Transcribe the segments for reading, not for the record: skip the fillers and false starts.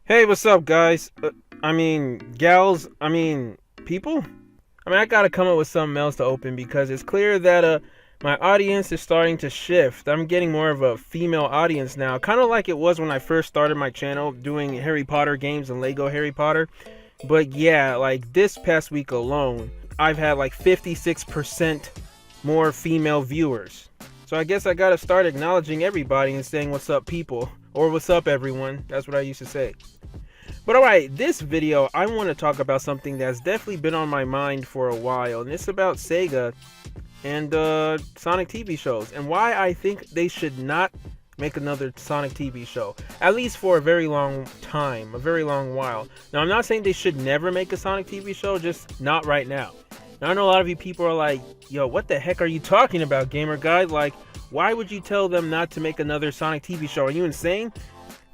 Hey, what's up, guys? Gals. People. I gotta come up with something else to open because it's clear that my audience is starting to shift. I'm getting more of a female audience now, kind of like it was when I first started my channel doing Harry Potter games and Lego Harry Potter. But yeah, like this past week alone, I've had like 56% more female viewers. So I guess I gotta start acknowledging everybody and saying what's up, people, or what's up, everyone. That's what I used to say. But alright, this video I want to talk about something that's definitely been on my mind for a while, and it's about Sega and Sonic TV shows, and why I think they should not make another Sonic TV show, at least for a very long time, a very long while. Now, I'm not saying they should never make a Sonic TV show, just not right now. Now, I know a lot of you people are like, yo, what the heck are you talking about, gamer guy? Like, why would you tell them not to make another Sonic TV show? Are you insane?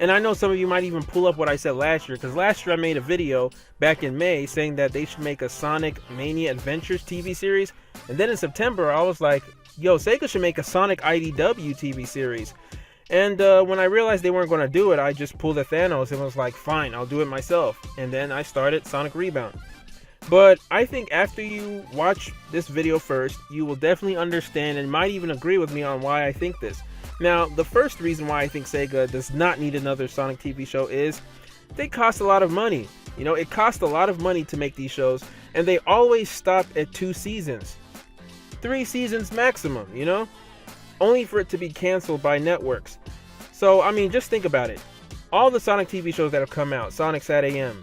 And I know some of you might even pull up what I said last year, because last year I made a video back in May saying that they should make a Sonic Mania Adventures TV series. And then in September, I was like, yo, Sega should make a Sonic IDW TV series. And when I realized they weren't going to do it, I just pulled a Thanos and was like, fine, I'll do it myself. And then I started Sonic Rebound. But I think after you watch this video first, you will definitely understand and might even agree with me on why I think this. Now, the first reason why I think Sega does not need another Sonic TV show is they cost a lot of money. You know, it costs a lot of money to make these shows, and they always stop at 2 seasons. 3 seasons maximum, you know? Only for it to be canceled by networks. So, I mean, just think about it. All the Sonic TV shows that have come out, Sonic Sat AM,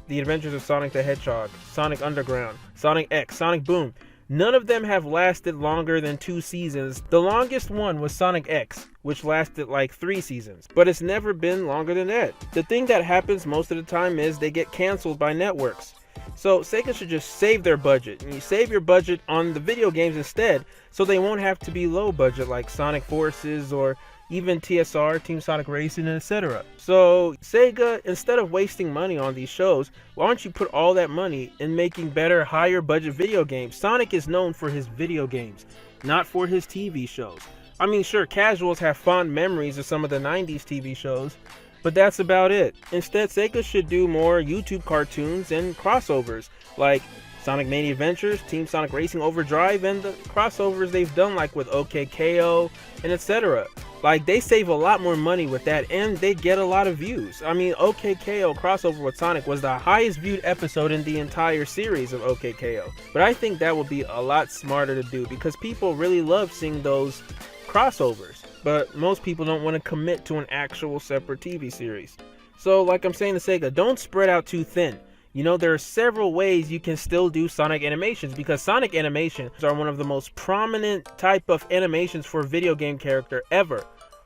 The Adventures of Sonic the Hedgehog, Sonic Underground, Sonic X, Sonic Boom, none of them have lasted longer than 2 seasons. The longest one was Sonic X, which lasted like 3 seasons, but it's never been longer than that. The thing that happens most of the time is they get canceled by networks. So Sega should just save their budget, and you save your budget on the video games instead, so they won't have to be low budget like Sonic Forces or even TSR, Team Sonic Racing, etc. So Sega, instead of wasting money on these shows, why don't you put all that money in making better, higher budget video games? Sonic is known for his video games, not for his TV shows. I mean, sure, casuals have fond memories of some of the 90s TV shows, but that's about it. Instead, Sega should do more YouTube cartoons and crossovers, like Sonic Mania Adventures, Team Sonic Racing Overdrive, and the crossovers they've done like with OKKO and etc. Like, they save a lot more money with that, and they get a lot of views. I mean, OKKO crossover with Sonic was the highest viewed episode in the entire series of OKKO. But I think that would be a lot smarter to do, because people really love seeing those crossovers. But most people don't want to commit to an actual separate TV series. So, like I'm saying to Sega, don't spread out too thin. You know, there are several ways you can still do Sonic animations, because Sonic animations are one of the most prominent type of animations for a video game character ever.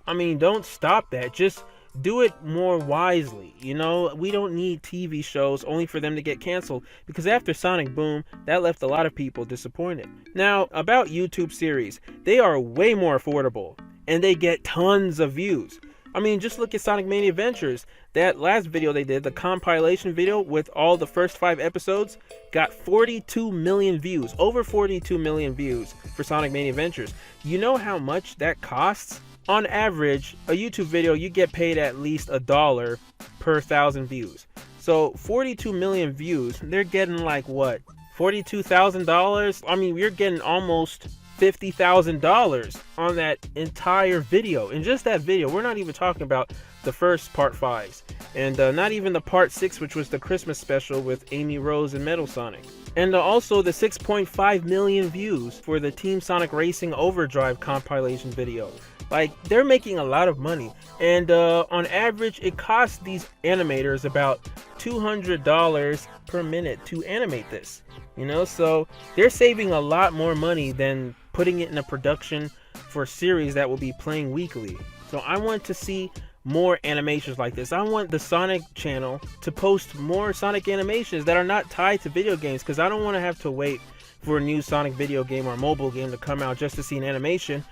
I mean, don't stop that. Just do it more wisely. You know, we don't need TV shows only for them to get canceled, because after Sonic Boom, that left a lot of people disappointed. Now, about YouTube series, they are way more affordable, and they get tons of views. I mean, just look at Sonic Mania Adventures. That last video they did, the compilation video with all the first 5 episodes, got 42 million views. Over 42 million views for Sonic Mania Adventures. You know how much that costs? On average, a YouTube video, you get paid at least $1 per 1,000 views. So 42 million views, they're getting like what? $42,000? I mean, you're getting almost $50,000 on that entire video. In just that video, we're not even talking about the first part 5s, and not even the part 6, which was the Christmas special with Amy Rose and Metal Sonic. And also the 6.5 million views for the Team Sonic Racing Overdrive compilation video. Like, they're making a lot of money, and on average it costs these animators about $200 per minute to animate this, you know. So they're saving a lot more money than putting it in a production for a series that will be playing weekly. So I want to see more animations like this. I want the Sonic channel to post more Sonic animations that are not tied to video games, because I don't want to have to wait for a new Sonic video game or mobile game to come out just to see an animation.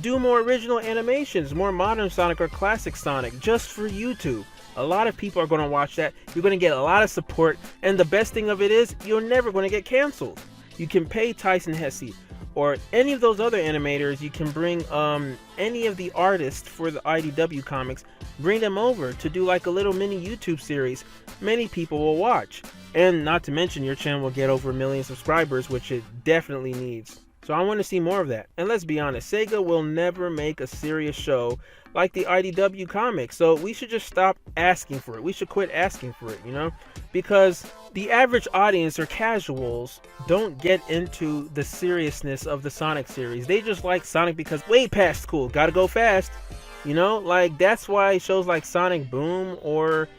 Do more original animations, more modern Sonic or classic Sonic, just for YouTube. A lot of people are going to watch that. You're going to get a lot of support, and the best thing of it is, you're never going to get canceled. You can pay Tyson Hesse or any of those other animators. You can bring any of the artists for the IDW comics bring them over to do like a little mini YouTube series many people will watch. And not to mention, your channel will get over 1 million subscribers, which it definitely needs. So I want to see more of that. And let's be honest, Sega will never make a serious show like the IDW comics. So we should just stop asking for it. We should quit asking for it, you know? Because the average audience or casuals don't get into the seriousness of the Sonic series. They just like Sonic because way past cool, gotta go fast. You know, like that's why shows like Sonic Boom or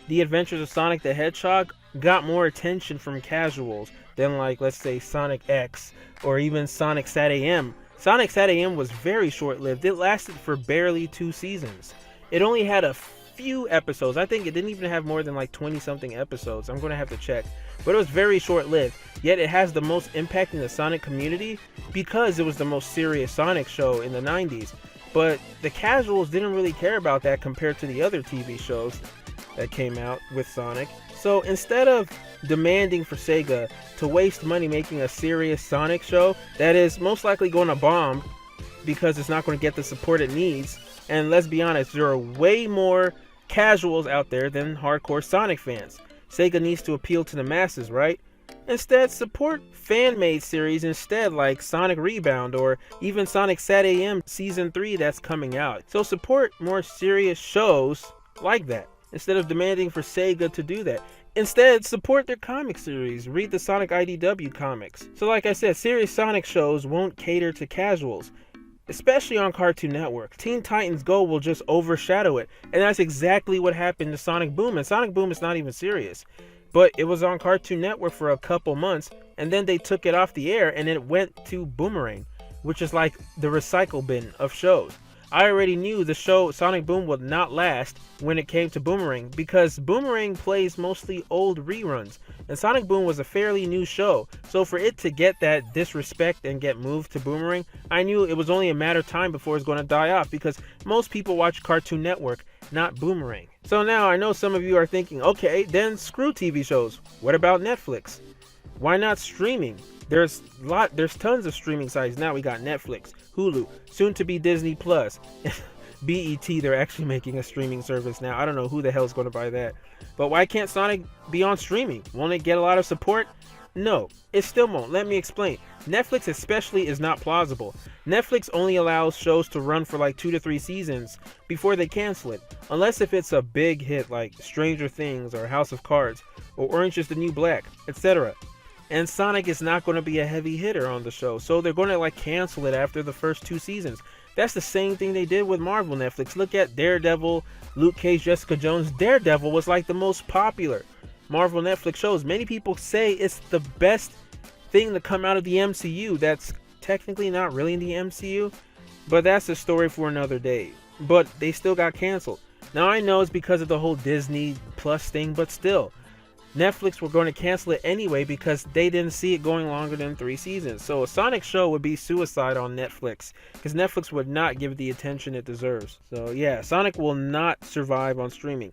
The Adventures of Sonic the Hedgehog got more attention from casuals than, like, let's say Sonic X or even Sonic Sat AM. Sonic Sat AM was very short-lived. It lasted for barely 2 seasons. It only had a few episodes. I think it didn't even have more than like 20-something episodes. I'm going to have to check. But it was very short-lived. Yet it has the most impact in the Sonic community because it was the most serious Sonic show in the 90s. But the casuals didn't really care about that compared to the other TV shows that came out with Sonic. So instead of demanding for Sega to waste money making a serious Sonic show that is most likely going to bomb because it's not going to get the support it needs, and let's be honest, there are way more casuals out there than hardcore Sonic fans. Sega needs to appeal to the masses, right? Instead, support fan-made series instead, like Sonic Rebound or even Sonic Sat AM Season 3 that's coming out. So support more serious shows like that, instead of demanding for Sega to do that. Instead, support their comic series. Read the Sonic IDW comics. So like I said, serious Sonic shows won't cater to casuals, especially on Cartoon Network. Teen Titans Go will just overshadow it. And that's exactly what happened to Sonic Boom. And Sonic Boom is not even serious. But it was on Cartoon Network for a couple months, and then they took it off the air and it went to Boomerang, which is like the recycle bin of shows. I already knew the show Sonic Boom would not last when it came to Boomerang because Boomerang plays mostly old reruns and Sonic Boom was a fairly new show. So for it to get that disrespect and get moved to Boomerang, I knew it was only a matter of time before it's going to die off because most people watch Cartoon Network, not Boomerang. So now I know some of you are thinking, okay, then screw TV shows. What about Netflix? Why not streaming? There's tons of streaming sites now. We got Netflix, Hulu, soon to be Disney Plus, BET. They're actually making a streaming service now. I don't know who the hell is going to buy that. But why can't Sonic be on streaming? Won't it get a lot of support? No, it still won't. Let me explain. Netflix especially is not plausible. Netflix only allows shows to run for like 2 to 3 seasons before they cancel it, unless if it's a big hit like Stranger Things or House of Cards or Orange is the New Black, etc. And Sonic is not going to be a heavy hitter on the show, so they're going to like cancel it after the first 2 seasons. That's the same thing they did with Marvel Netflix. Look at Daredevil, Luke Cage, Jessica Jones. Daredevil was like the most popular Marvel Netflix shows. Many people say it's the best thing to come out of the MCU. That's technically not really in the MCU, but that's a story for another day. But they still got canceled. Now I know it's because of the whole Disney Plus thing, but still, Netflix were going to cancel it anyway because they didn't see it going longer than 3 seasons. So a Sonic show would be suicide on Netflix because Netflix would not give it the attention it deserves. So yeah, Sonic will not survive on streaming.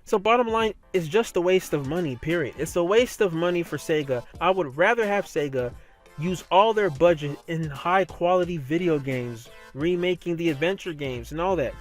So bottom line, it's just a waste of money, period. It's a waste of money for Sega. I would rather have Sega use all their budget in high quality video games, remaking the adventure games and all that.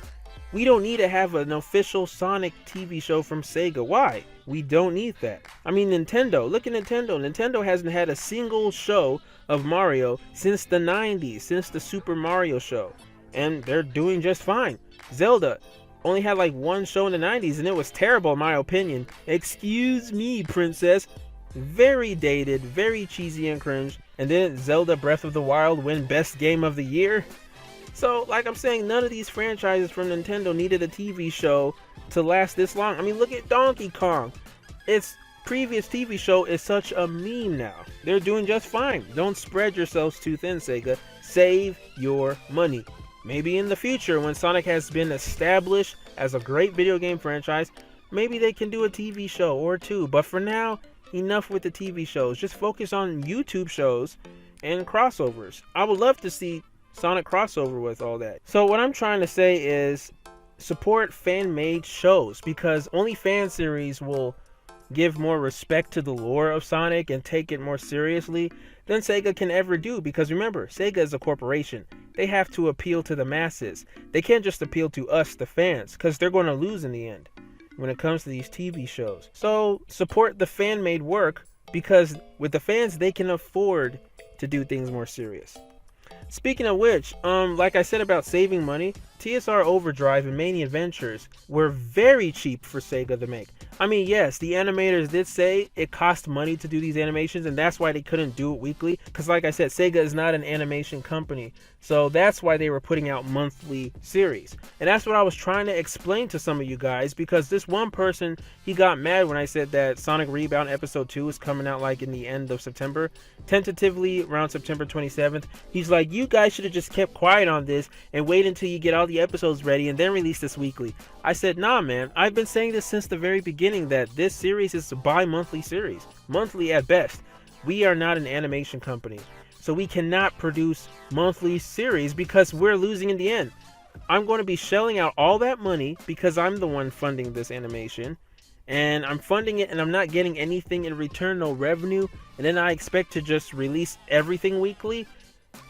We don't need to have an official Sonic TV show from Sega. Why? We don't need that. I mean, Nintendo. Look at Nintendo. Nintendo hasn't had a single show of Mario since the 90s, since the Super Mario show. And they're doing just fine. Zelda only had like 1 show in the 90s and it was terrible in my opinion. Excuse me, princess. Very dated, very cheesy and cringe. And then Zelda Breath of the Wild win Best Game of the Year. So, like I'm saying, none of these franchises from Nintendo needed a TV show to last this long. I mean, look at Donkey Kong. Its previous TV show is such a meme now. They're doing just fine. Don't spread yourselves too thin, Sega. Save your money. Maybe in the future, when Sonic has been established as a great video game franchise, maybe they can do a TV show or 2. But for now, enough with the TV shows. Just focus on YouTube shows and crossovers. I would love to see Sonic crossover with all that. So what I'm trying to say is support fan-made shows because only fan series will give more respect to the lore of Sonic and take it more seriously than Sega can ever do. Because remember, Sega is a corporation. They have to appeal to the masses. They can't just appeal to us, the fans, because they're going to lose in the end when it comes to these TV shows. So support the fan-made work, because with the fans, they can afford to do things more serious. Speaking of which, like I said about saving money, TSR Overdrive and Mania Adventures were very cheap for Sega to make. I mean, yes, the animators did say it cost money to do these animations, and that's why they couldn't do it weekly. Because like I said, Sega is not an animation company. So that's why they were putting out monthly series. And that's what I was trying to explain to some of you guys, because this one person, he got mad when I said that Sonic Rebound Episode 2 is coming out like in the end of September. Tentatively around September 27th. He's like, you guys should have just kept quiet on this and wait until you get all the episodes ready and then release this weekly. I said, nah man, I've been saying this since the very beginning that this series is a bi-monthly series. Monthly at best. We are not an animation company. So we cannot produce monthly series because we're losing in the end. I'm going to be shelling out all that money because I'm the one funding this animation. And I'm funding it and I'm not getting anything in return, no revenue. And then I expect to just release everything weekly,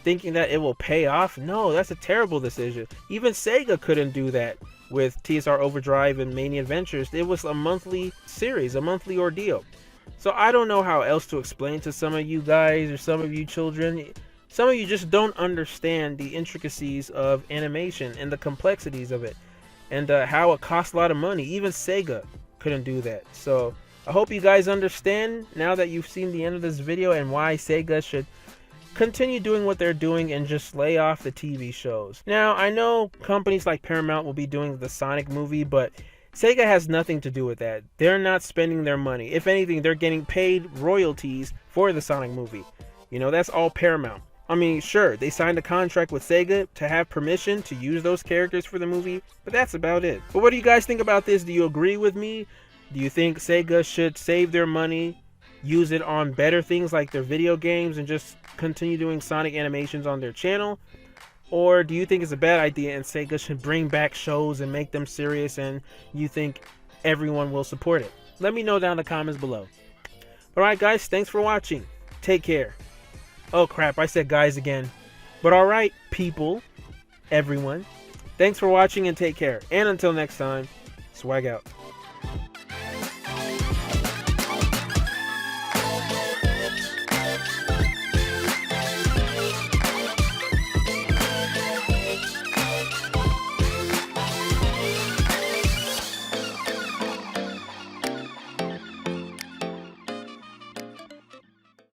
thinking that it will pay off. No, that's a terrible decision. Even Sega couldn't do that with TSR Overdrive and Mania Adventures. It was a monthly series, a monthly ordeal. So I don't know how else to explain to some of you guys or some of you children. Some of you just don't understand the intricacies of animation and the complexities of it, and how it costs a lot of money. Even Sega couldn't do that. So I hope you guys understand now that you've seen the end of this video and why Sega should continue doing what they're doing and just lay off the TV shows. Now, I know companies like Paramount will be doing the Sonic movie, but Sega has nothing to do with that. They're not spending their money. If anything, they're getting paid royalties for the Sonic movie. You know, that's all Paramount. I mean, sure, they signed a contract with Sega to have permission to use those characters for the movie, but that's about it. But what do you guys think about this? Do you agree with me? Do you think Sega should save their money, use it on better things like their video games, and just continue doing Sonic animations on their channel? Or do you think it's a bad idea and Sega should bring back shows and make them serious, and you think everyone will support it? Let me know down in the comments below. Alright guys, thanks for watching. Take care. Oh crap, I said guys again. But alright people, everyone, thanks for watching and take care. And until next time, swag out.